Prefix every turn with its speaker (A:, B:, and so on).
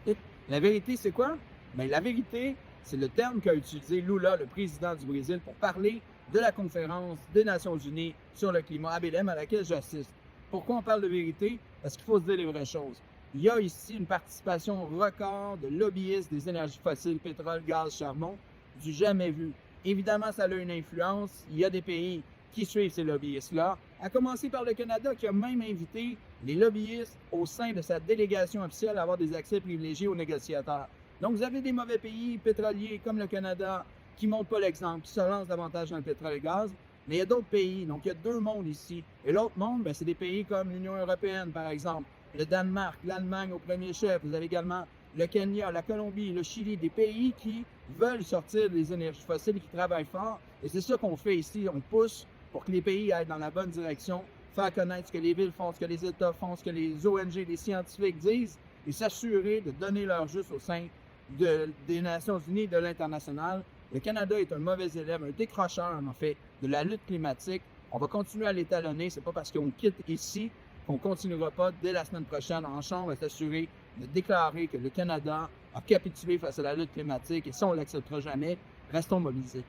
A: Et la vérité, c'est quoi? Bien, la vérité, c'est le terme qu'a utilisé Lula, le président du Brésil, pour parler de la conférence des Nations Unies sur le climat à Belém à laquelle j'assiste. Pourquoi on parle de vérité? Parce qu'il faut se dire les vraies choses. Il y a ici une participation record de lobbyistes des énergies fossiles, pétrole, gaz, charbon, du jamais vu. Évidemment, ça a une influence. Il y a des pays qui suivent ces lobbyistes-là, à commencer par le Canada qui a même invité les lobbyistes au sein de sa délégation officielle à avoir des accès privilégiés aux négociateurs. Donc, vous avez des mauvais pays pétroliers comme le Canada qui ne montrent pas l'exemple, qui se lancent davantage dans le pétrole et le gaz, mais il y a d'autres pays. Donc, il y a deux mondes ici. Et l'autre monde, ben, c'est des pays comme l'Union européenne, par exemple, le Danemark, l'Allemagne au premier chef. Vous avez également le Kenya, la Colombie, le Chili, des pays qui veulent sortir des énergies fossiles, qui travaillent fort. Et c'est ça qu'on fait ici. On pousse pour que les pays aillent dans la bonne direction, faire connaître ce que les villes font, ce que les États font, ce que les ONG, les scientifiques disent, et s'assurer de donner leur juste au sein des Nations Unies, de l'international. Le Canada est un mauvais élève, un décrocheur, en fait, de la lutte climatique. On va continuer à l'étalonner. C'est pas parce qu'on quitte ici qu'on ne continuera pas dès la semaine prochaine en Chambre à s'assurer de déclarer que le Canada a capitulé face à la lutte climatique. Et ça, on ne l'acceptera jamais. Restons mobilisés.